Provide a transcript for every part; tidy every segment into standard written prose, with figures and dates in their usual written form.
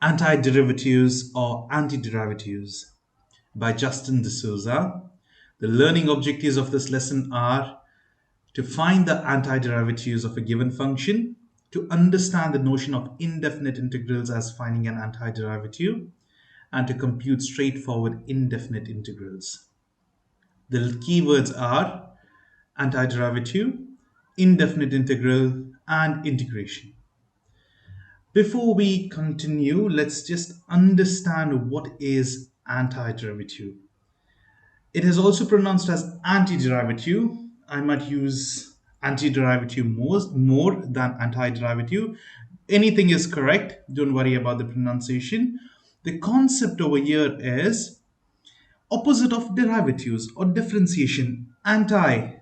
Antiderivatives or Antiderivatives by Justin D'Souza. The learning objectives of this lesson are to find the antiderivatives of a given function, to understand the notion of indefinite integrals as finding an antiderivative, and to compute straightforward indefinite integrals. The keywords are antiderivative, indefinite integral, and integration. Before we continue, let's just understand what is antiderivative. It is also pronounced as antiderivative. I might use antiderivative more than antiderivative. Anything is correct. Don't worry about the pronunciation. The concept over here is opposite of derivatives or differentiation, anti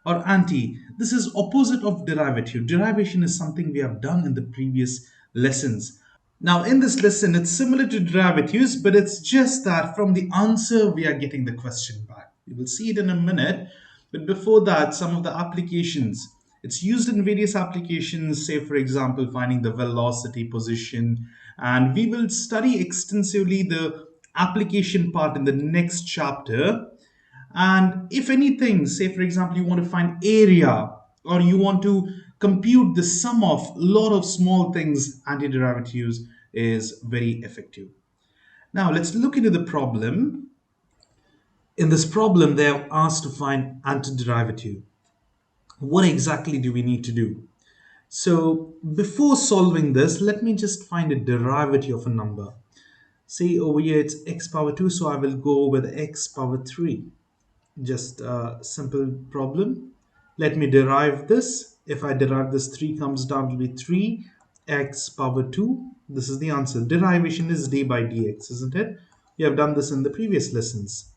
or anti. This is opposite of derivative. Derivation is something we have done in the previous lessons. Now in this lesson, it's similar to derivatives, but it's just that from the answer, we are getting the question back. We will see it in a minute. But before that, some of the applications. It's used in various applications, say for example, finding the velocity position. And we will study extensively the application part in the next chapter. And if anything, say for example, you want to find area or you want to compute the sum of a lot of small things, antiderivatives is very effective. Now let's look into the problem. In this problem, they have asked to find antiderivative. What exactly do we need to do? So before solving this, let me just find a derivative of a number. Say over here it's x power 2, so I will go with x power 3. Just a simple problem. Let me derive this. If I derive this, 3 comes down to be 3x power 2. This is the answer. Derivation is d by dx, isn't it? We have done this in the previous lessons.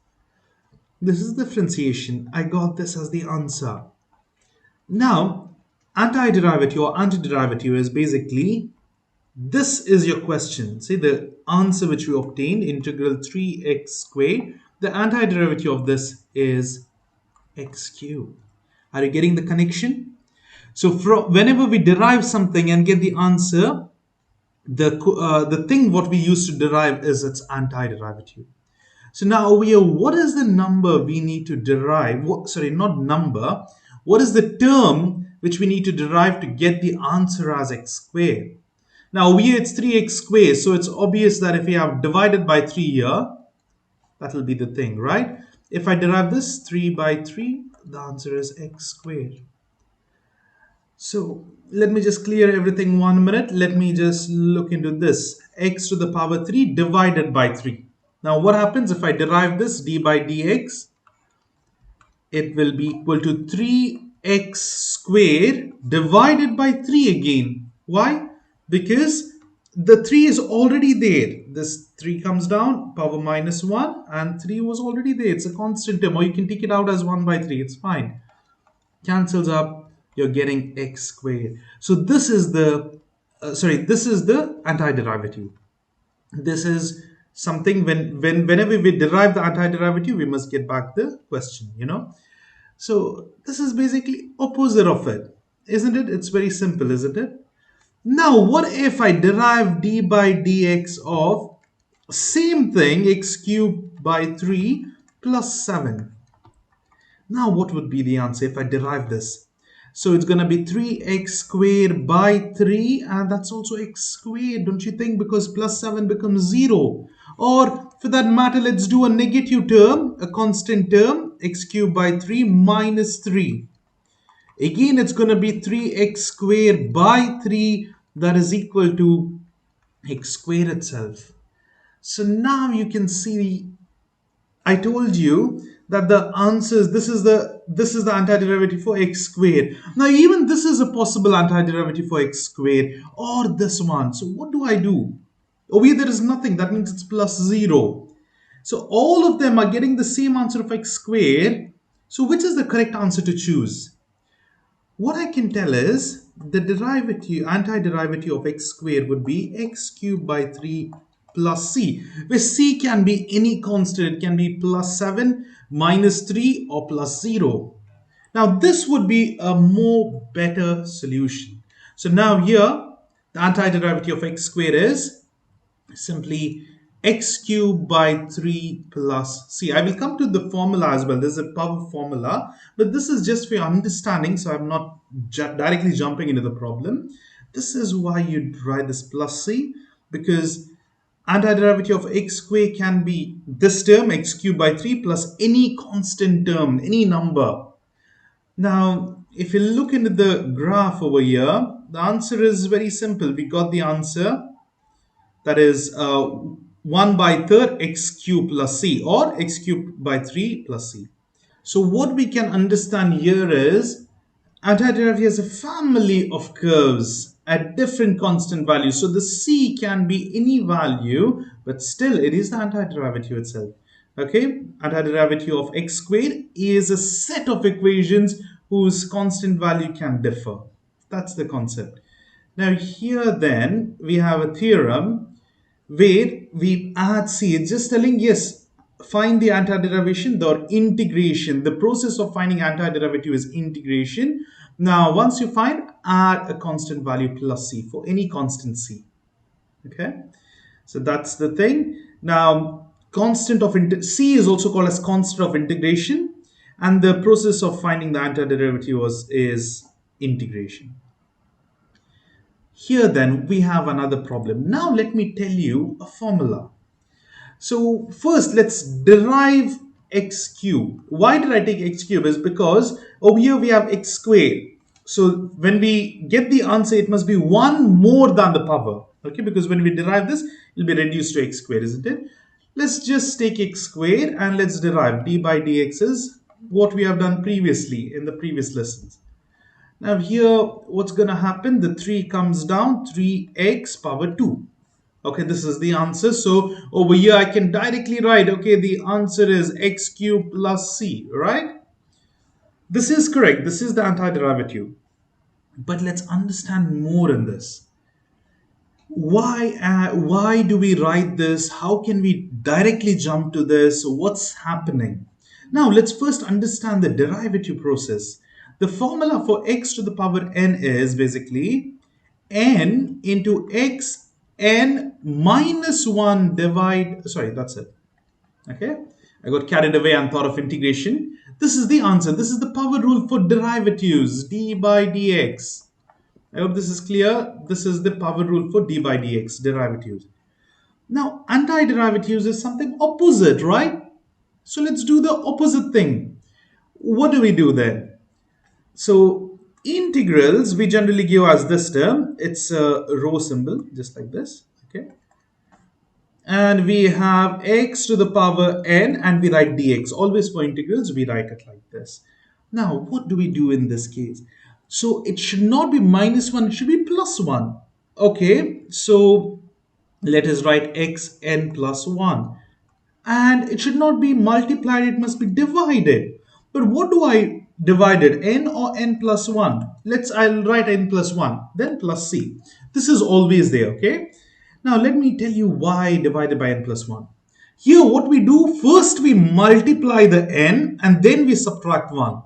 This is differentiation. I got this as the answer. Now, antiderivative or antiderivative is basically, this is your question. See the answer which we obtained, integral 3x squared. The antiderivative of this is x cubed. Are you getting the connection? So whenever we derive something and get the answer, the thing what we use to derive is its antiderivative. So now over here, what is the number we need to derive? Sorry, not number. What is the term which we need to derive to get the answer as x squared? Now over here it's 3x squared, so it's obvious that if we have divided by 3 here, that will be the thing, right? If I derive this 3 by 3, the answer is x squared. So let me just clear everything 1 minute. Let me just look into this. X to the power 3 divided by 3. Now what happens if I derive this d by dx? It will be equal to 3x squared divided by 3 again. Why? Because the 3 is already there. This 3 comes down, power minus 1, and 3 was already there. It's a constant term, or you can take it out as 1 by 3. It's fine. Cancels up, you're getting x squared. So this is the, this is the antiderivative. This is something whenever we derive the antiderivative, we must get back the question, So this is basically opposite of it, isn't it? It's very simple, isn't it? Now, what if I derive d by dx of same thing, x cubed by 3 plus 7? Now, what would be the answer if I derive this? So it's going to be 3x squared by 3, and that's also x squared, don't you think? Because plus 7 becomes 0. Or for that matter, let's do a negative term, a constant term, x cubed by 3 minus 3. Again, it's going to be 3x squared by 3, that is equal to x squared itself. So now you can see, I told you that the answers, this is the antiderivative for x squared. Now even this is a possible antiderivative for x squared, or this one. So what do I do? Over here there is nothing, that means it's plus 0. So all of them are getting the same answer of x squared. So which is the correct answer to choose? What I can tell is the antiderivative of x squared would be x cubed by 3 plus c, where c can be any constant. It can be plus 7, minus 3, or plus 0. Now this would be a more better solution. So now here, the antiderivative of x squared is simply x cubed by 3 plus c. I will come to the formula as well. There's a power formula, but this is just for your understanding, so I'm not directly jumping into the problem. This is why you write this plus c, because antiderivative of x squared can be this term, x cubed by 3 plus any constant term, any number. Now, if you look into the graph over here, the answer is very simple. We got the answer, that is 1 by third x cubed plus c, or x cubed by 3 plus c. So what we can understand here is antiderivative has a family of curves at different constant values. So the c can be any value, but still it is the antiderivative itself. Okay, antiderivative of x squared is a set of equations whose constant value can differ. That's the concept. Now here then we have a theorem where we add c. It's just telling, yes, find the antiderivation or integration. The process of finding antiderivative is integration. Now once you find, add a constant value plus c for any constant c. Okay, so that's the thing. Now constant of c is also called as constant of integration, and the process of finding the antiderivative is integration. Here then we have another problem. Now let me tell you a formula. So first let's derive x cube. Why did I take x cube? Is because over here we have x squared. So when we get the answer, it must be 1 more than the power. Okay, because when we derive this, it will be reduced to x squared, isn't it? Let's just take x squared and let's derive d by dx is what we have done previously in the previous lessons. Now here, what's going to happen? The 3 comes down, 3x power 2. Okay, this is the answer. So over here, I can directly write, okay, the answer is x cubed plus c, right? This is correct. This is the antiderivative. But let's understand more in this. Why do we write this? How can we directly jump to this? What's happening? Now let's first understand the derivative process. The formula for x to the power n is basically n into x n minus 1 divide, sorry, that's it. Okay, I got carried away and thought of integration. This is the answer. This is the power rule for derivatives, d by dx. I hope this is clear. This is the power rule for d by dx, derivatives. Now, antiderivatives is something opposite, right? So let's do the opposite thing. What do we do then? So integrals, we generally give as this term. It's a row symbol, just like this. Okay. And we have x to the power n, and we write dx. Always for integrals, we write it like this. Now, what do we do in this case? So it should not be minus 1, it should be plus 1. Okay, so let us write x n plus 1. And it should not be multiplied, it must be divided. But what do I divide it? N or n plus 1? I'll write n plus 1, then plus c. This is always there, okay? Now let me tell you why divided by n plus 1. Here what we do, first we multiply the n and then we subtract 1.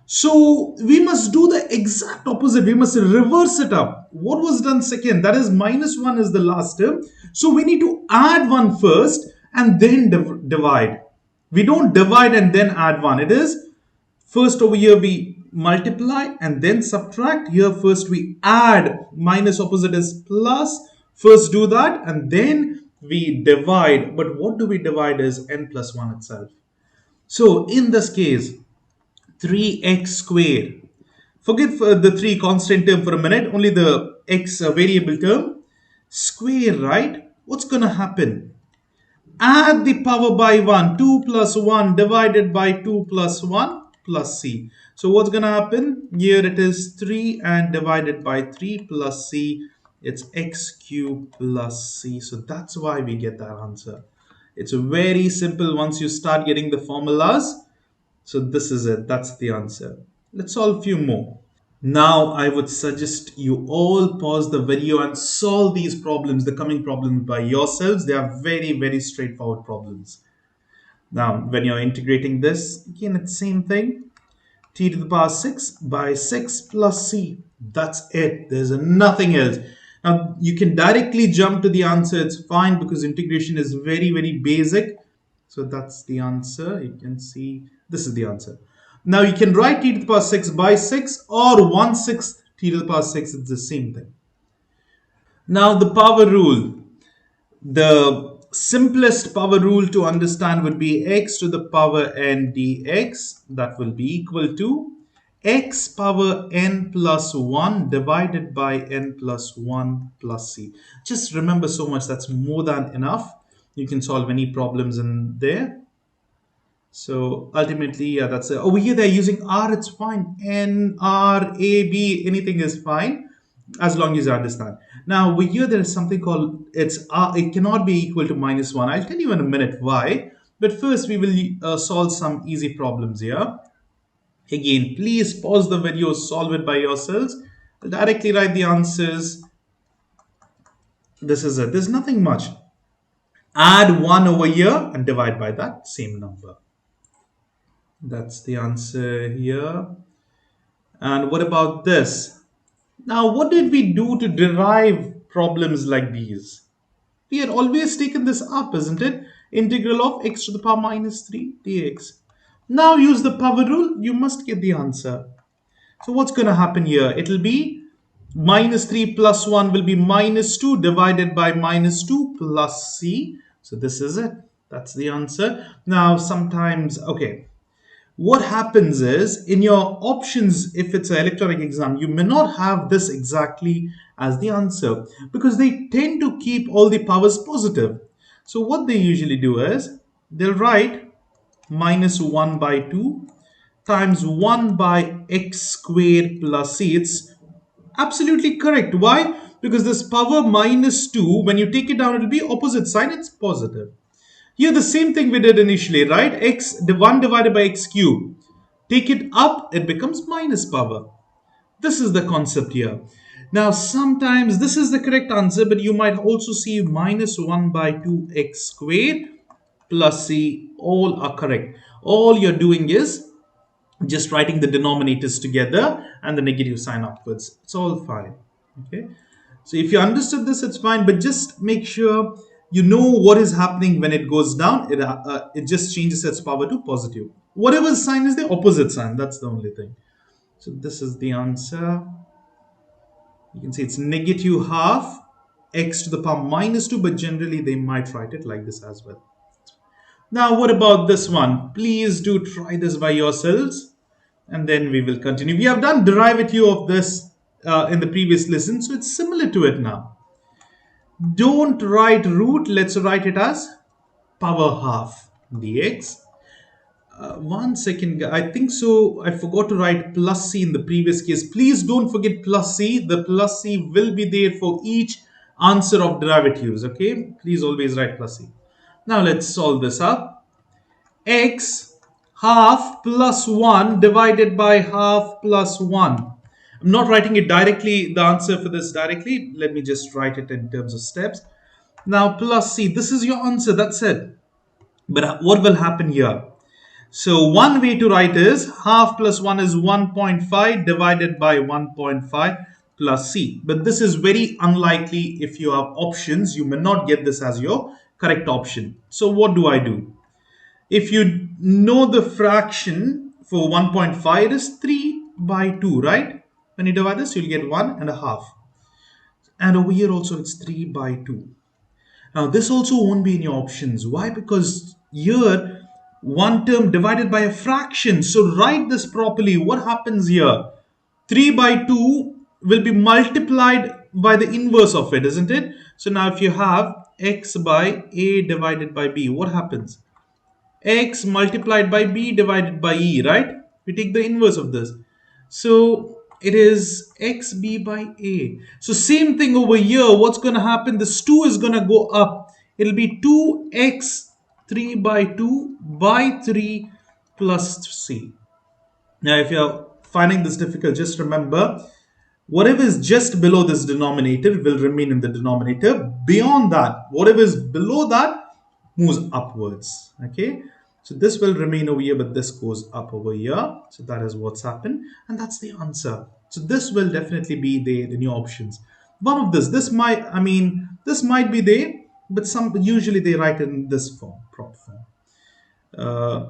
So we must do the exact opposite. We must reverse it up. What was done second? That is minus 1 is the last term. So we need to add 1 first and then divide. We don't divide and then add 1. It is first over here we multiply and then subtract. Here first we add. Minus opposite is plus. First do that and then we divide. But what do we divide is n plus 1 itself. So in this case, 3x squared. Forget the 3 constant term for a minute, only the x variable term. Square, right? What's going to happen? Add the power by 1. 2 plus 1 divided by 2 plus 1 plus c. So what's going to happen? Here it is 3 and divided by 3 plus c. It's x cubed plus c. So that's why we get that answer. It's very simple once you start getting the formulas. So this is it. That's the answer. Let's solve a few more. Now I would suggest you all pause the video and solve these problems, the coming problems by yourselves. They are very, very straightforward problems. Now, when you're integrating this, again, it's the same thing. T to the power 6 by 6 plus c. That's it. There's nothing else. Now you can directly jump to the answer, it's fine because integration is very, very basic. So that's the answer. You can see this is the answer. Now you can write t to the power 6 by 6 or 1/6 t to the power 6, it's the same thing. Now the power rule. The simplest power rule to understand would be x to the power n dx. That will be equal to x power n plus 1 divided by n plus 1 plus c. Just remember so much, that's more than enough. You can solve any problems in there. So ultimately, yeah, that's it. Over here they're using R, it's fine. N, R, A, B, anything is fine as long as you understand. Now over here there is something called, it's R, it cannot be equal to -1. I'll tell you in a minute why. But first we will solve some easy problems here. Again, please pause the video, solve it by yourselves. I'll directly write the answers. This is it. There's nothing much. Add 1 over here and divide by that same number. That's the answer here. And what about this? Now, what did we do to derive problems like these? We had always taken this up, isn't it? Integral of x to the power -3 dx. Now use the power rule, you must get the answer. So what's going to happen here? It'll be -3 plus 1 will be -2 divided by -2 plus c. So this is it. That's the answer. Now sometimes, okay, what happens is in your options, if it's an electronic exam, you may not have this exactly as the answer because they tend to keep all the powers positive. So what they usually do is they'll write -1 by 2 times 1 by x squared plus c. It's absolutely correct. Why? Because this power -2, when you take it down, it'll be opposite sign, it's positive. Here the same thing we did initially, right? X, the 1 divided by x cube. Take it up, it becomes minus power. This is the concept here. Now sometimes this is the correct answer, but you might also see -1 by 2x squared plus c. All are correct. All you're doing is just writing the denominators together and the negative sign upwards. It's all fine. Okay. So if you understood this, it's fine, but just make sure you know what is happening when it goes down. It just changes its power to positive. Whatever sign is the opposite sign, that's the only thing. So this is the answer. You can see it's -12 x to the power -2, but generally they might write it like this as well. Now what about this one? Please do try this by yourselves and then we will continue. We have done derivative of this in the previous lesson, so it's similar to it now. Don't write root, let's write it as power half dx. One second, I think so. I forgot to write plus c in the previous case. Please don't forget plus c. The plus c will be there for each answer of derivatives. Okay, please always write plus c. Now let's solve this up. X half plus 1 divided by half plus 1. I'm not writing it directly, the answer for this directly. Let me just write it in terms of steps. Now plus c, this is your answer, that's it. But what will happen here? So one way to write is half plus 1 is 1.5 divided by 1.5 plus c. But this is very unlikely. If you have options, you may not get this as your correct option. So what do I do? If you know the fraction for 1.5, it is 3 by 2, right? When you divide this, you'll get 1.5. And over here also it's 3 by 2. Now this also won't be in your options. Why? Because here one term divided by a fraction. So write this properly. What happens here? 3 by 2 will be multiplied by the inverse of it, isn't it? So now if you have x by a divided by b, what happens? X multiplied by b divided by e, right? We take the inverse of this. So it is xb by a. So same thing over here. What's going to happen? This 2 is going to go up. It'll be 2x 3 by 2 by 3 plus c. Now if you're finding this difficult, just remember whatever is just below this denominator will remain in the denominator. Beyond that, whatever is below that moves upwards. Okay, so this will remain over here, but this goes up over here. So that is what's happened, and that's the answer. So this will definitely be there in your options. One of this might, I mean, this might be there, but some usually they write it in this form, prop form.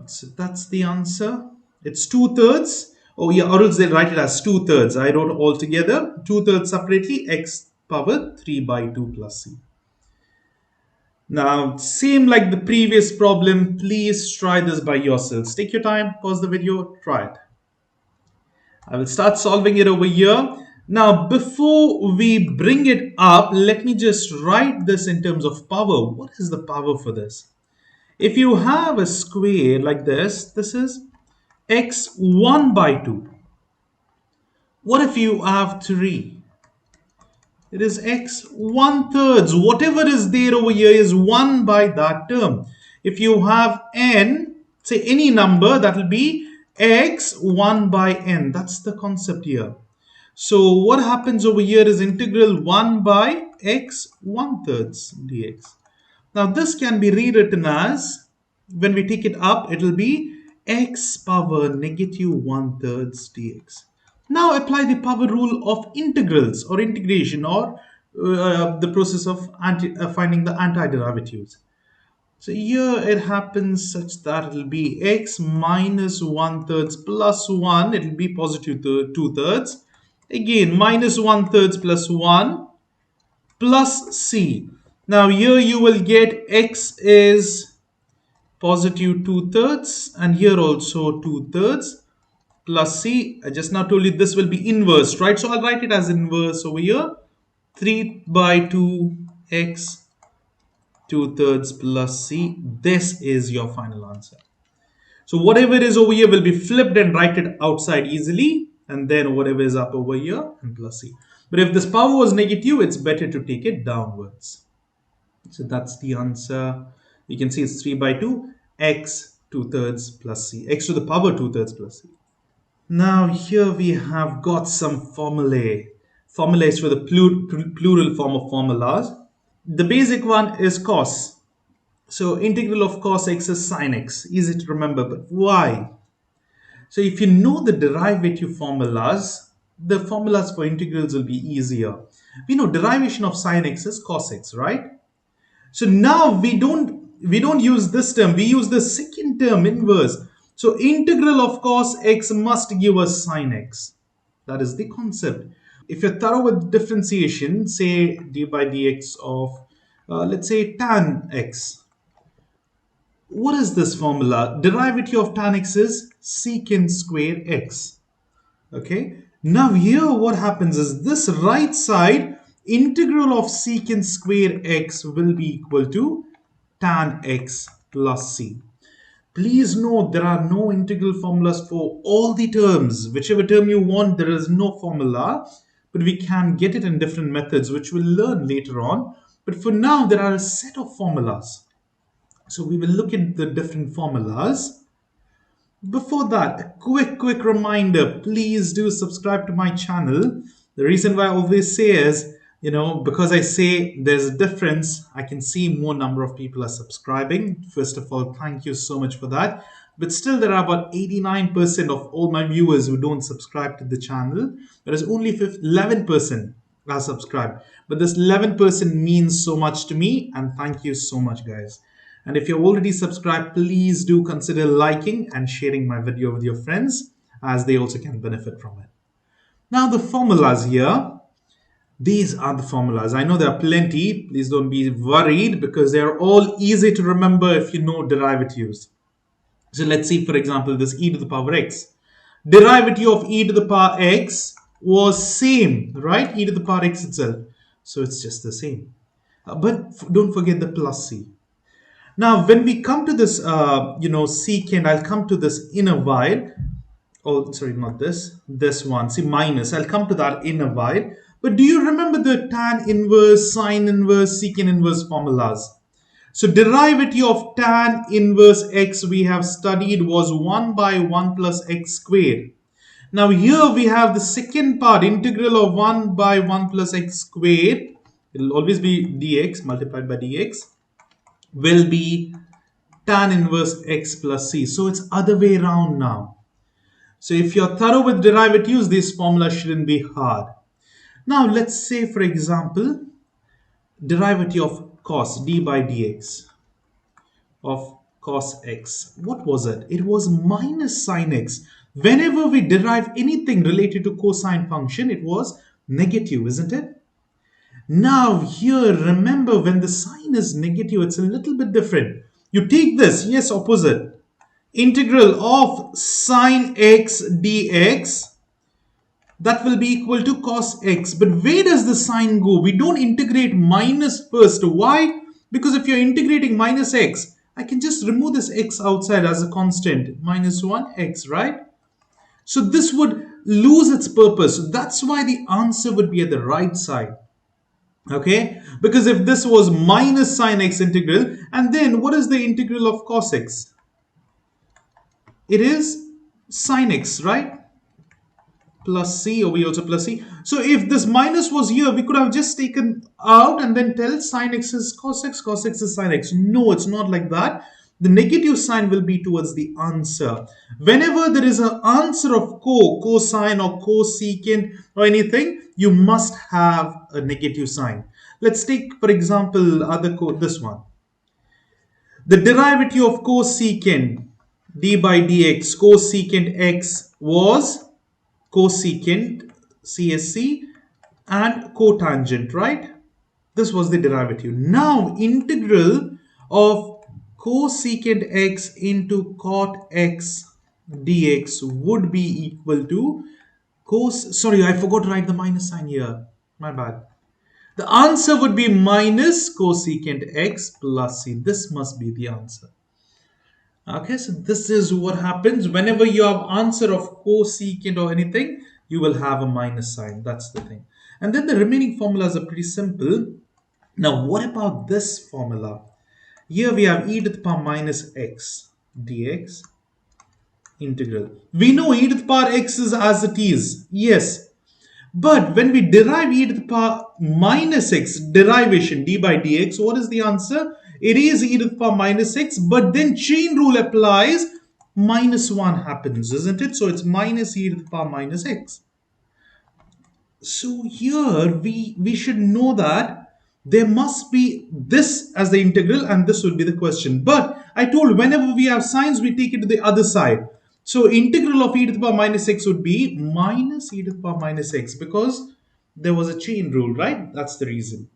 So that's the answer. It's 2/3. Oh yeah, or else they write it as 2/3. I wrote all together. 2/3 separately, x power 3 by 2 plus c. Now, same like the previous problem, please try this by yourselves. Take your time, pause the video, try it. I will start solving it over here. Now, before we bring it up, let me just write this in terms of power. What is the power for this? If you have a square like this is x 1 by 2. What if you have 3? It is x 1/3. Whatever is there over here is 1 by that term. If you have n, say any number, that will be x 1 by n. That's the concept here. So what happens over here is integral 1 by x 1/3 dx. Now this can be rewritten as, when we take it up, it will be x power negative 1/3 dx. Now apply the power rule of integrals or integration, or the process of finding the antiderivatives. So here it happens such that it will be x minus 1/3 plus 1. It will be positive 2/3. Again, minus 1/3 plus 1 plus c. Now here you will get x is positive 2/3 and here also 2/3 plus c. I just now told you this will be inverse, right? So I'll write it as inverse over here. 3 by 2 x 2/3 plus c. This is your final answer. So whatever is over here will be flipped and write it outside easily, and then whatever is up over here and plus c. But if this power was negative, it's better to take it downwards. So that's the answer. You can see it's 3 by 2 x 2/3 plus c, x to the power 2/3 plus c. Now here we have got some formulae. Formulas for the plural form of formulas. The basic one is cos. So integral of cos x is sin x. Easy to remember, but why? So if you know the derivative formulas, the formulas for integrals will be easier. We know derivation of sin x is cos x, right? So now we don't use this term, we use the second term, inverse. So integral of cos x must give us sin x. That is the concept. If you're thorough with differentiation, say d by dx of, let's say tan x. What is this formula? Derivative of tan x is secant square x. Okay. Now here what happens is this right side, integral of secant square x will be equal to tan x plus c. Please note there are no integral formulas for all the terms. Whichever term you want, there is no formula, but we can get it in different methods, which we'll learn later on. But for now, there are a set of formulas. So we will look at the different formulas. Before that, a quick reminder, please do subscribe to my channel. The reason why I always say is, because I say there's a difference, I can see more number of people are subscribing. First of all, thank you so much for that. But still, there are about 89% of all my viewers who don't subscribe to the channel. Whereas only 11% are subscribed. But this 11% means so much to me, and thank you so much, guys. And if you're already subscribed, please do consider liking and sharing my video with your friends, as they also can benefit from it. Now the formulas here. These are the formulas. I know there are plenty. Please don't be worried because they are all easy to remember if you know derivatives. So let's see, for example, this e to the power x. Derivative of e to the power x was same, right? E to the power x itself. So it's just the same. But don't forget the plus c. Now, when we come to this, secant, I'll come to this in a while. Oh, sorry, not this. This one. See, minus. I'll come to that in a while. But do you remember the tan inverse, sine inverse, secant inverse formulas? So derivative of tan inverse x we have studied was 1 by 1 plus x squared. Now here we have the second part, integral of 1 by 1 plus x squared. It will always be dx multiplied by dx. Will be tan inverse x plus c. So it's other way around now. So if you're thorough with derivatives, this formula shouldn't be hard. Now let's say, for example, derivative of cos d by dx of cos x. What was it? It was minus sine x. Whenever we derive anything related to cosine function, it was negative, isn't it? Now here, remember, when the sign is negative, it's a little bit different. You take this, yes, opposite. Integral of sine x dx, that will be equal to cos x. But where does the sign go? We don't integrate minus first. Why? Because if you're integrating minus x, I can just remove this x outside as a constant. Minus 1 x, right? So this would lose its purpose. So that's why the answer would be at the right side. Okay? Because if this was minus sine x integral, and then what is the integral of cos x? It is sine x, right? Plus c, or we also plus c. So if this minus was here, we could have just taken out and then tell sine x is cos x is sine x. No, it's not like that. The negative sign will be towards the answer. Whenever there is an answer of cosine or cosecant or anything, you must have a negative sign. Let's take, for example, this one. The derivative of cosecant d by dx, cosecant x was cosecant CSC and cotangent, right? This was the derivative. Now integral of cosecant x into cot x dx would be equal to sorry, I forgot to write the minus sign here. My bad. The answer would be minus cosecant x plus c. This must be the answer. Okay, so this is what happens whenever you have answer of cosecant or anything, you will have a minus sign. That's the thing. And then the remaining formulas are pretty simple. Now, what about this formula? Here we have e to the power minus x dx integral. We know e to the power x is as it is. Yes. But when we derive e to the power minus x derivation d by dx, what is the answer? It is e to the power minus x, but then chain rule applies, minus 1 happens, isn't it? So it's minus e to the power minus x. So here we should know that there must be this as the integral and this would be the question. But I told whenever we have signs, we take it to the other side. So integral of e to the power minus x would be minus e to the power minus x because there was a chain rule, right? That's the reason.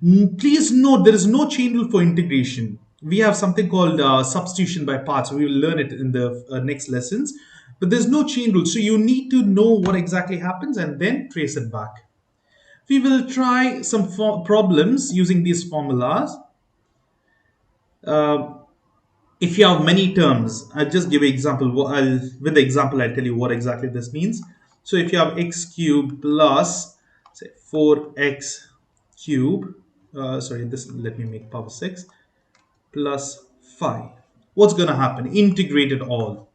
Please note there is no chain rule for integration. We have something called substitution by parts. We will learn it in the next lessons. But there's no chain rule. So you need to know what exactly happens and then trace it back. We will try some problems using these formulas. If you have many terms, I'll just give an example. With the example, I'll tell you what exactly this means. So if you have x cubed plus, say, 4x cubed, let me make power 6, plus 5. What's going to happen? Integrate it all.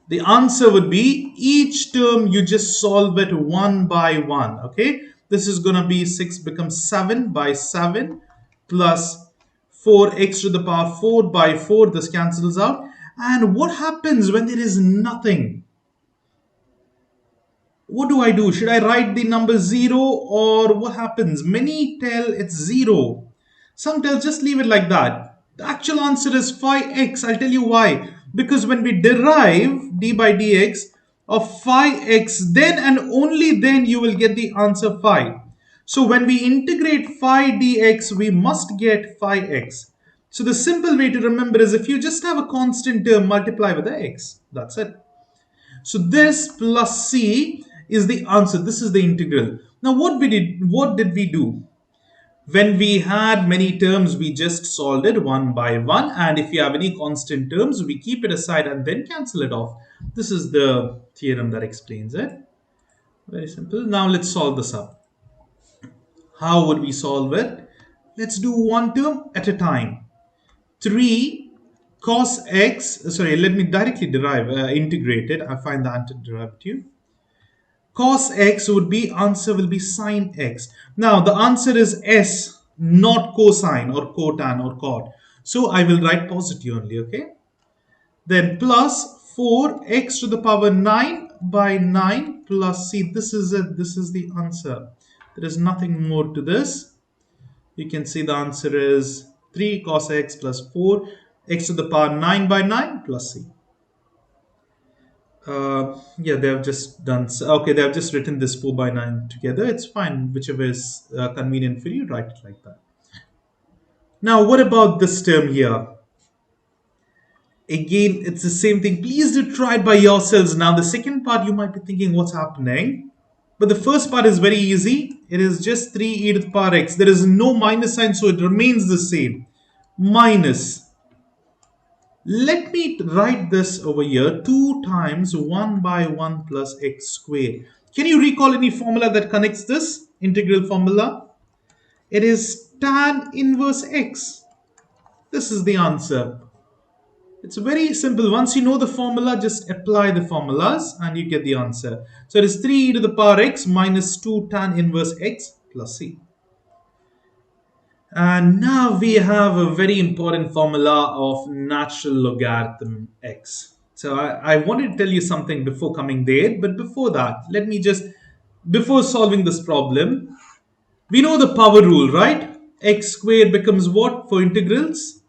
The answer would be each term you just solve it one by one. Okay, this is going to be 6 becomes 7 by 7 plus 4x to the power 4 by 4. This cancels out. And what happens when there is nothing? What do I do? Should I write the number 0 or what happens? Many tell it's 0. Some tell just leave it like that. The actual answer is 5x. I'll tell you why. Because when we derive d by dx of 5x, then and only then you will get the answer 5. So when we integrate 5 dx, we must get 5x. So the simple way to remember is if you just have a constant term, multiply with the x. That's it. So this plus c is the answer. This is the integral. Now what did we do? When we had many terms, we just solved it one by one. And if you have any constant terms, we keep it aside and then cancel it off. This is the theorem that explains it. Very simple. Now let's solve this up. How would we solve it? Let's do one term at a time. 3 cos x, sorry, let me directly integrate it. I find the antiderivative. Cos x would be, answer will be sine x. Now the answer is s, not cosine or cotan or cot. So I will write positive only, okay? Then plus 4x to the power 9 by 9 plus c. This is it. This is the answer. There is nothing more to this. You can see the answer is 3 cos x plus 4 x to the power 9 by 9 plus c. Yeah, they have just done. Okay, they have just written this 4 by 9 together. It's fine. Whichever is convenient for you, write it like that. Now, what about this term here? Again, it's the same thing. Please do try it by yourselves. Now, the second part, you might be thinking, what's happening? But the first part is very easy. It is just 3e to the power x. There is no minus sign, so it remains the same. Minus. Let me write this over here. 2 times 1 by 1 plus x squared. Can you recall any formula that connects this integral formula? It is tan inverse x. This is the answer. It's very simple. Once you know the formula, just apply the formulas and you get the answer. So it is 3e to the power x minus 2 tan inverse x plus c. And now we have a very important formula of natural logarithm x. So I wanted to tell you something before coming there, but before that, let me just, before solving this problem, we know the power rule, right? X squared becomes what for integrals?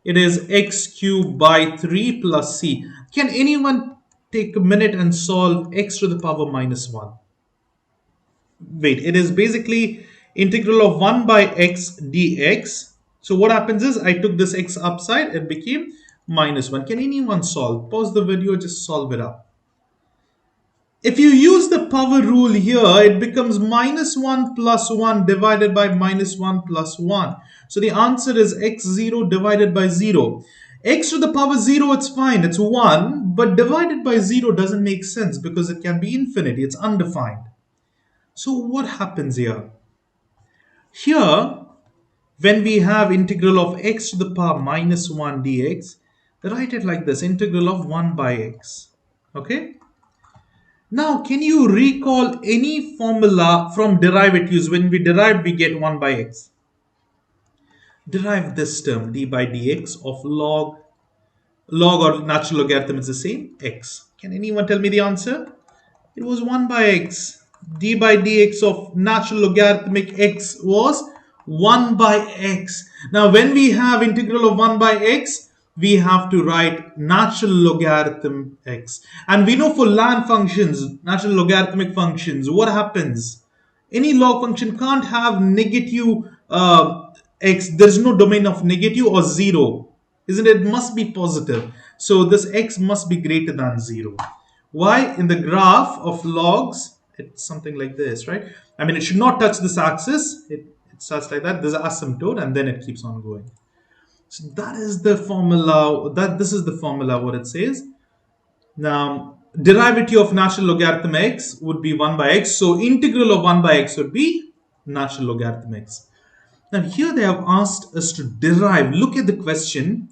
It is x cubed by 3 plus c. Can anyone take a minute and solve x to the power minus 1? Wait, it is basically integral of 1 by x dx. So what happens is I took this x upside, it became minus 1. Can anyone solve? Pause the video, just solve it up. If you use the power rule here, it becomes minus 1 plus 1 divided by minus 1 plus 1. So the answer is x0 divided by 0. X to the power 0, it's fine, it's 1, but divided by 0 doesn't make sense because it can be infinity, it's undefined. So what happens here? Here, when we have integral of x to the power minus 1 dx, write it like this, integral of 1 by x. Okay? Now, can you recall any formula from derivatives? When we derive, we get 1 by x. Derive this term, d by dx of log or natural logarithm is the same, x. Can anyone tell me the answer? It was 1 by x. D by dx of natural logarithmic x was 1 by x. Now, when we have integral of 1 by x, we have to write natural logarithm x. And we know for LAN functions, natural logarithmic functions, what happens? Any log function can't have negative x. There's no domain of negative or 0. Isn't it? It must be positive. So this x must be greater than 0. Why? In the graph of logs, it's something like this, right? I mean, it should not touch this axis. It starts like that. There's an asymptote and then it keeps on going. So that is the formula. This is the formula, what it says. Now, derivative of natural logarithm x would be 1 by x. So integral of 1 by x would be natural logarithm x. Now here they have asked us to derive. Look at the question.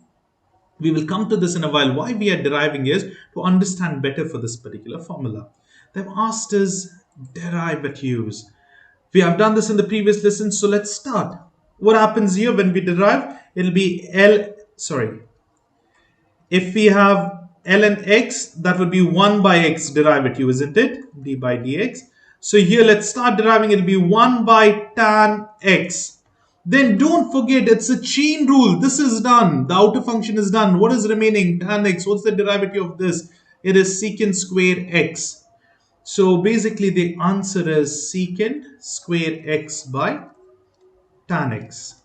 We will come to this in a while. Why we are deriving is to understand better for this particular formula. They've asked us derivatives. We have done this in the previous lesson, so let's start. What happens here when we derive? It'll be if we have ln x, that would be 1 by x derivative, isn't it? d by dx. So here let's start deriving. It'll be 1 by tan x. Then don't forget, it's a chain rule. This is done. The outer function is done. What is remaining? Tan x. What's the derivative of this? It is secant square x. So basically the answer is secant square x by tan x.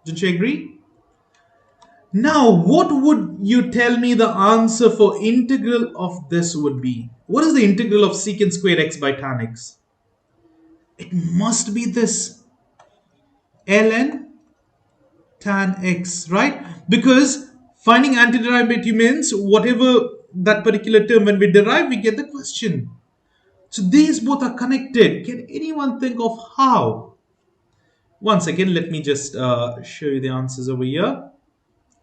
Don't you agree? Now, what would you tell me the answer for integral of this would be? What is the integral of secant square x by tan x? It must be this. ln tan x, right? Because finding antiderivative means whatever that particular term, when we derive, we get the question. So these both are connected. Can anyone think of how? Once again, let me just show you the answers over here.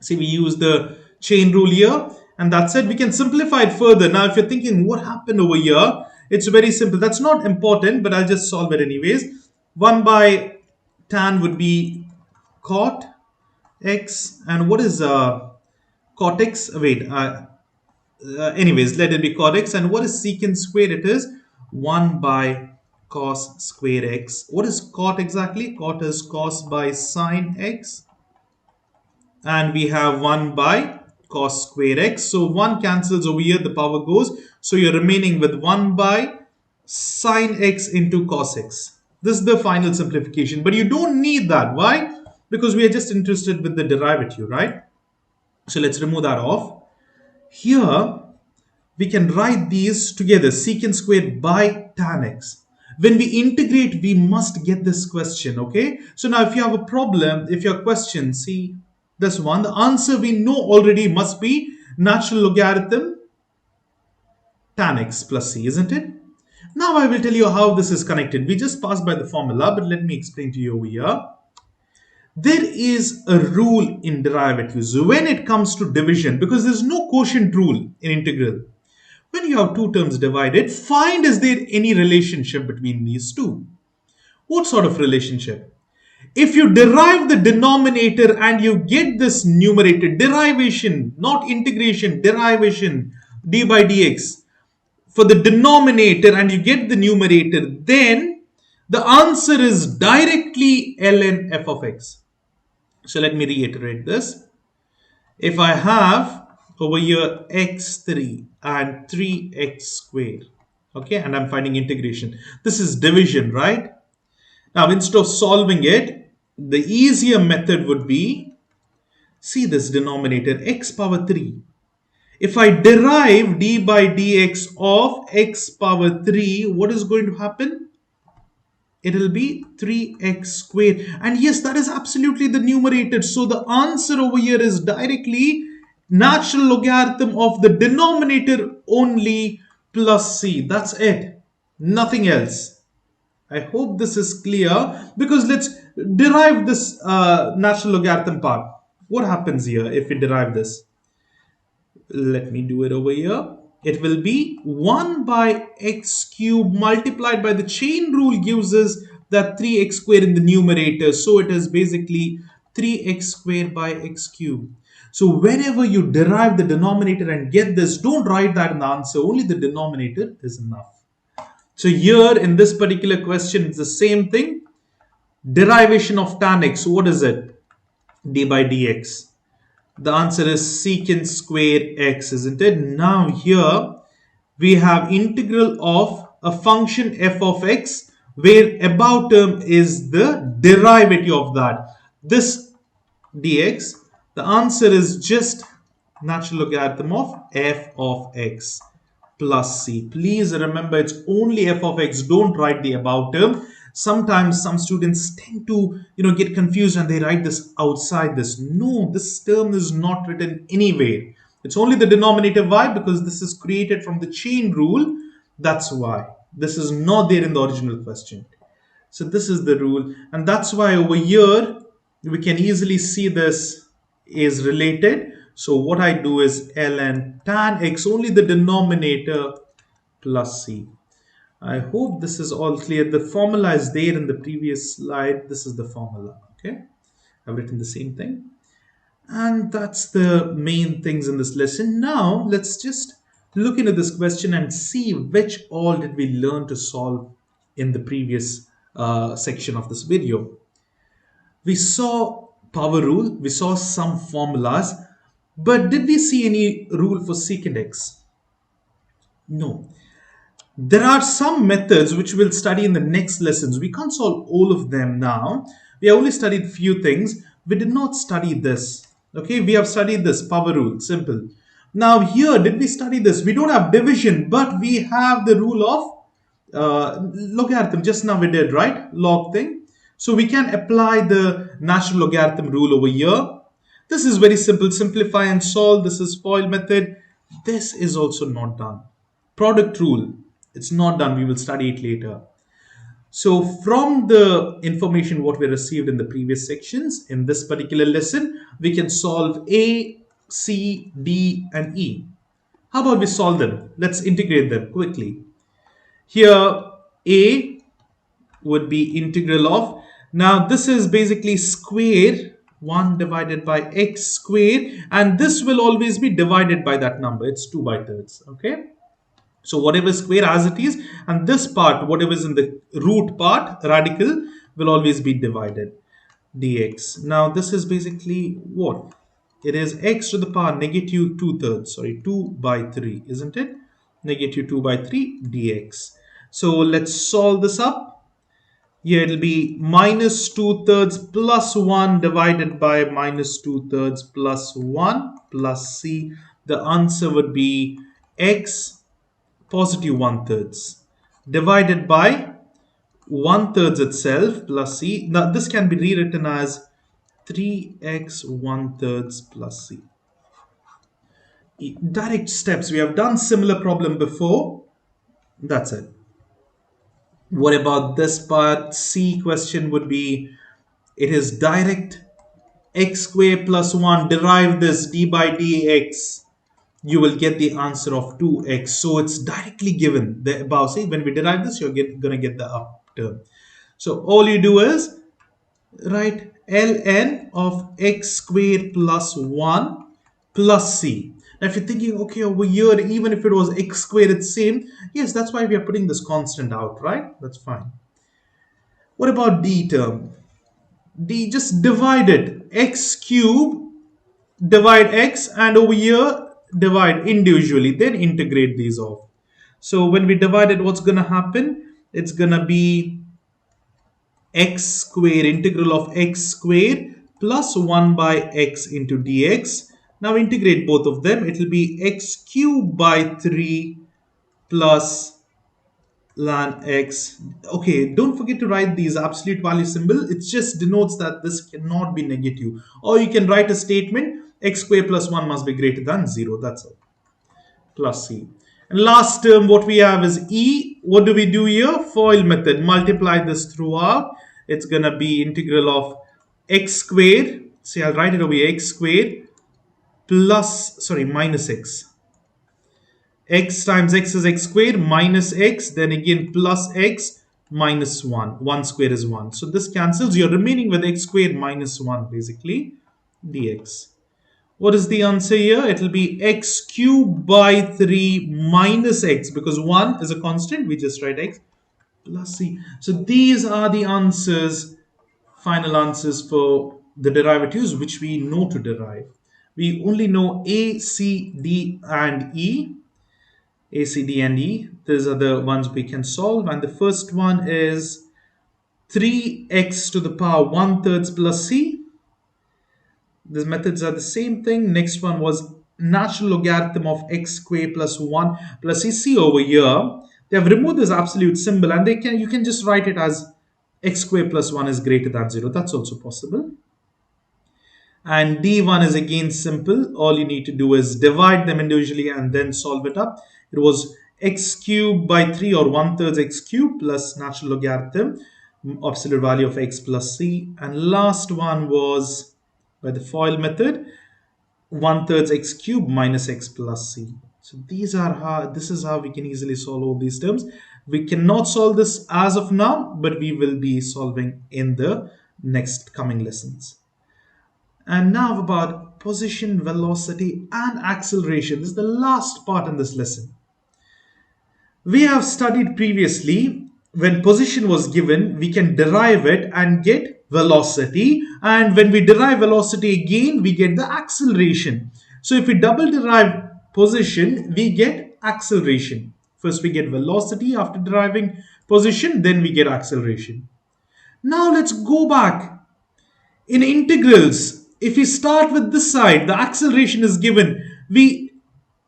See, we use the chain rule here, and that's it. We can simplify it further. Now, if you're thinking, what happened over here? It's very simple. That's not important, but I'll just solve it anyways. 1 by tan would be cot x. And what is cot x? Wait, anyways, let it be cot x. And what is secant squared? It is 1 by cos square x. What is cot exactly? Cot is cos by sine x. And we have 1 by cos square x. So 1 cancels over here, the power goes. So you're remaining with 1 by sine x into cos x. This is the final simplification. But you don't need that. Why? Because we are just interested with the derivative, right? So let's remove that off. Here, we can write these together, secant squared by tan x. When we integrate, we must get this question, okay? So now if you have a problem, if your question, see this one, the answer we know already must be natural logarithm tan x plus c, isn't it? Now I will tell you how this is connected. We just passed by the formula, but let me explain to you over here. There is a rule in derivatives when it comes to division, because there's no quotient rule in integral. When you have two terms divided, find is there any relationship between these two. What sort of relationship? If you derive the denominator and you get this numerator, derivation, not integration, derivation, d by dx, for the denominator and you get the numerator, then the answer is directly ln f of x. So let me reiterate this. If I have over here x3 and 3x squared, okay, and I'm finding integration, this is division, right? Now instead of solving it, the easier method would be, see this denominator x power 3. If I derive d by dx of x power 3, what is going to happen? It will be 3x squared. And yes, that is absolutely the numerator. So the answer over here is directly natural logarithm of the denominator only plus c. That's it. Nothing else. I hope this is clear, because let's derive this natural logarithm part. What happens here if we derive this? Let me do it over here. It will be 1 by x cube multiplied by the chain rule gives us that 3x squared in the numerator. So it is basically 3x squared by x cube. So whenever you derive the denominator and get this, don't write that in the answer. Only the denominator is enough. So here in this particular question, it's the same thing. Derivation of tan x, what is it? D by dx. The answer is secant square x, isn't it? Now here we have integral of a function f of x, where above term is the derivative of that. This dx, the answer is just natural logarithm of f of x plus c. Please remember, it's only f of x. Don't write the above term. Sometimes some students tend to get confused and they write this outside this. No, this term is not written anywhere. It's only the denominator. Why? Because this is created from the chain rule. That's why. This is not there in the original question. So this is the rule, and that's why over here we can easily see this is related. So what I do is ln tan x, only the denominator, plus c. I hope this is all clear. The formula is there in the previous slide. This is the formula. Okay, I've written the same thing, and that's the main things in this lesson. Now let's just look into this question and see which all did we learn to solve in the previous section of this video. We saw power rule, we saw some formulas, but did we see any rule for secant x? No. There are some methods which we'll study in the next lessons. We can't solve all of them now. We have only studied few things. We did not study this. Okay, we have studied this power rule, simple. Now here, did we study this? We don't have division, but we have the rule of logarithm. Just now we did, right? Log thing. So we can apply the natural logarithm rule over here. This is very simple. Simplify and solve. This is FOIL method. This is also not done. Product rule. It's not done. We will study it later. So from the information what we received in the previous sections, in this particular lesson, we can solve A, C, D, and E. How about we solve them? Let's integrate them quickly. Here, A would be integral of, now this is basically square 1 divided by x squared, and this will always be divided by that number. It's 2 by thirds. Okay. So whatever square as it is, and this part, whatever is in the root part, radical, will always be divided dx. Now this is basically what? It is x to the power negative 2 thirds, sorry, 2 by 3, isn't it? Negative 2 by 3 dx. So let's solve this up. Here it'll be minus 2 thirds plus 1 divided by minus 2 thirds plus 1 plus c. The answer would be x positive 1 thirds divided by 1 thirds itself plus c. Now this can be rewritten as 3x 1 thirds plus c. Direct steps. We have done similar problem before. That's it. What about this part? C question would be, it is direct. X squared plus 1, derive this d by dx. You will get the answer of 2x. So it's directly given. The above, see, when we derive this, you're going to get the up term. So all you do is write ln of x squared plus 1 plus c. Now if you're thinking, okay, over here, even if it was x squared, it's same. Yes, that's why we are putting this constant out, right? That's fine. What about d term? D, just divide it. X cube, divide x, and over here, divide individually. Then integrate these off. So when we divide it, what's going to happen? It's going to be x square, integral of x square plus 1 by x into dx. Now integrate both of them. It will be x cubed by 3 plus ln x. Okay, don't forget to write these absolute value symbol. It just denotes that this cannot be negative. Or you can write a statement, x squared plus 1 must be greater than 0. That's all. Plus c. And last term, what we have is e. What do we do here? FOIL method. Multiply this throughout. It's going to be integral of x squared. See, I'll write it over here. X squared plus, sorry, minus x. X times x is x squared minus x, then again plus x minus 1. 1 squared is 1. So this cancels. You're remaining with x squared minus 1 basically dx. What is the answer here? It will be x cubed by 3 minus x, because 1 is a constant. We just write x plus c. So these are the answers, final answers for the derivatives which we know to derive. We only know a, c, d and e. A, C, D, and E. These are the ones we can solve. And the first one is 3x to the power 1 thirds plus C. These methods are the same thing. Next one was natural logarithm of x squared plus 1 plus C. See over here, they have removed this absolute symbol, and you can just write it as x squared plus 1 is greater than 0. That's also possible. And D1 is again simple. All you need to do is divide them individually and then solve it up. It was x cubed by 3 or 1 thirds x cubed plus natural logarithm, absolute value of x plus c. And last one was by the FOIL method, 1 thirds x cubed minus x plus c. So this is how we can easily solve all these terms. We cannot solve this as of now, but we will be solving in the next coming lessons. And now about position, velocity, and acceleration. This is the last part in this lesson. We have studied previously, when position was given, we can derive it and get velocity. And when we derive velocity again, we get the acceleration. So if we double derive position, we get acceleration. First we get velocity after deriving position, then we get acceleration. Now let's go back. In integrals, if we start with this side, the acceleration is given. We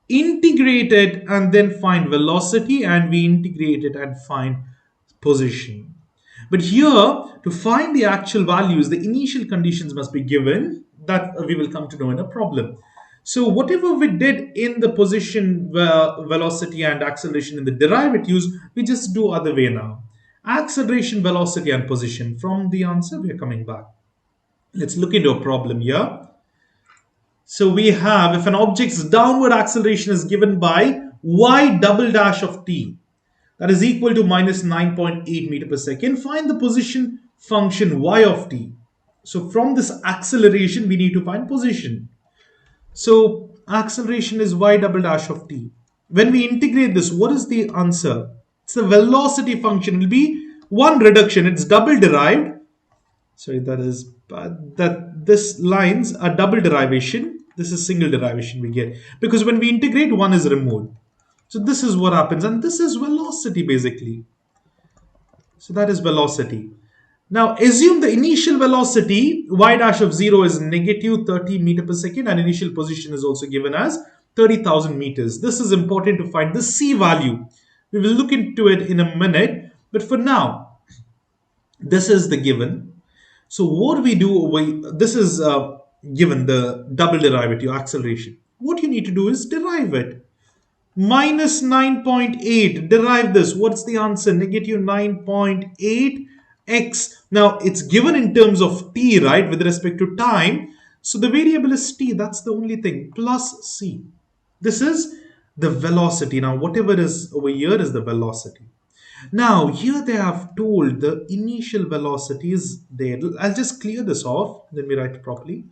integrate it and then find velocity, and we integrate it and find position. But here, to find the actual values, the initial conditions must be given. That we will come to know in a problem. So whatever we did in the position, velocity and acceleration in the derivatives, we just do other way now. Acceleration, velocity and position. From the answer, we are coming back. Let's look into a problem here. So we have, if an object's downward acceleration is given by y double dash of t, that is equal to minus 9.8 meter per second, find the position function y of t. So from this acceleration, we need to find position. So acceleration is y double dash of t. When we integrate this, what is the answer? It's the velocity function. It will be one reduction. It's double derived. Sorry, that this lines are double derivation. This is single derivation we get because when we integrate, one is removed. So this is what happens, and this is velocity basically. So that is velocity. Now assume the initial velocity y dash of 0 is negative 30 meter per second and initial position is also given as 30,000 meters. This is important to find the c value. We will look into it in a minute, but for now, this is the given. So what we do, this is given the double derivative acceleration. What you need to do is derive it. Minus 9.8, derive this. What's the answer? Negative 9.8 x. Now it's given in terms of t, right, with respect to time. So the variable is t, that's the only thing, plus c. This is the velocity. Now whatever is over here is the velocity. Now here they have told the initial velocity is there. I'll just clear this off. Let me write it properly.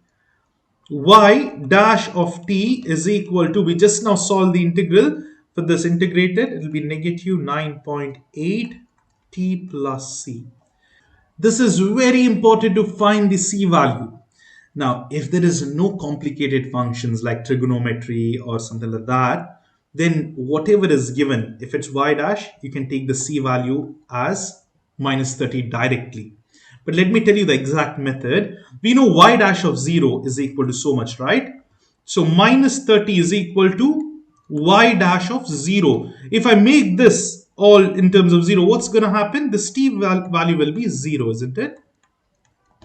Y dash of t is equal to, we just now solve the integral for this integrated, it will be negative 9.8 t plus c. This is very important to find the c value. Now, if there is no complicated functions like trigonometry or something like that, then whatever is given, if it's y dash, you can take the c value as minus 30 directly. But let me tell you the exact method. We know y dash of 0 is equal to so much, right? So minus 30 is equal to y dash of 0. If I make this all in terms of 0, what's going to happen? The t value will be 0, isn't it?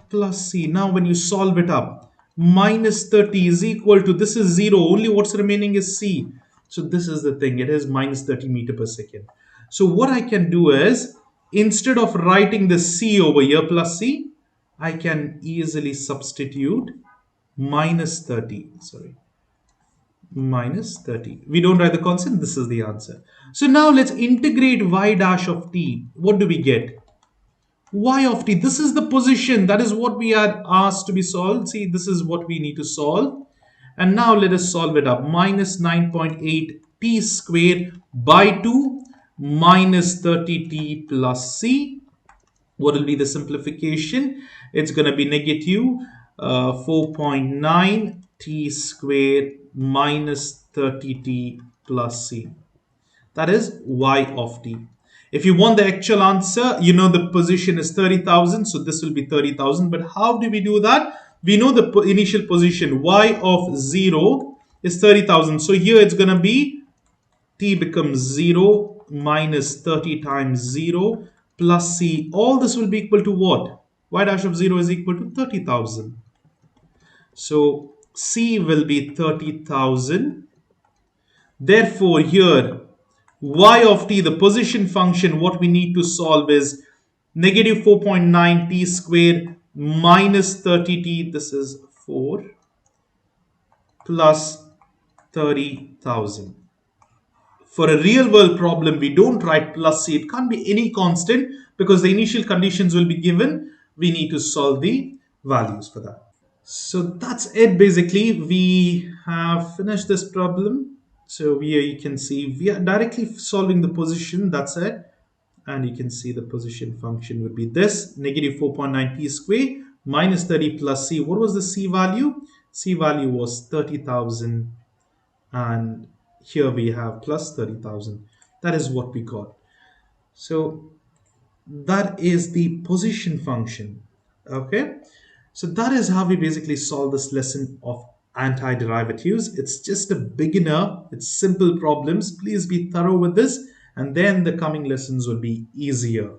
Plus c. Now when you solve it up, minus 30 is equal to, this is 0, only what's remaining is c. So this is the thing, it is minus 30 meter per second. So what I can do is, instead of writing the c over here plus c, I can easily substitute minus 30, sorry, minus 30. We don't write the constant, this is the answer. So now let's integrate y dash of t. What do we get? Y of t, this is the position, that is what we are asked to be solved. See, this is what we need to solve. And now let us solve it up. Minus 9.8 t squared by 2 minus 30t plus c. What will be the simplification? It's going to be negative 4.9 t squared minus 30t plus c. That is y of t. If you want the actual answer, you know the position is 30,000, so this will be 30,000. But how do we do that? We know the initial position, y of 0 is 30,000. So here it's going to be, t becomes 0 minus 30 times 0 plus c. All this will be equal to what? Y dash of 0 is equal to 30,000. So c will be 30,000. Therefore, here y of t, the position function, what we need to solve is negative 4.9 t squared minus 30t, this is 4, plus 30,000. For a real world problem, we don't write plus c. It can't be any constant because the initial conditions will be given. We need to solve the values for that. So that's it basically. We have finished this problem. So here you can see we are directly solving the position, that's it. And you can see the position function would be this, negative 4.9 t squared minus 30 plus c. What was the c value? C value was 30,000 and here we have plus 30,000. That is what we got. So that is the position function. Okay, so that is how we basically solve this lesson of antiderivatives. It's just a beginner, it's simple problems. Please be thorough with this and then the coming lessons will be easier.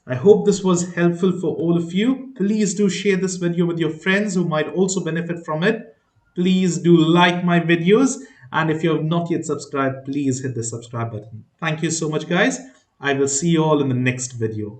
I hope this was helpful for all of you. Please do share this video with your friends who might also benefit from it. Please do like my videos, and if you have not yet subscribed, please hit the subscribe button. Thank you so much guys. I will see you all in the next video.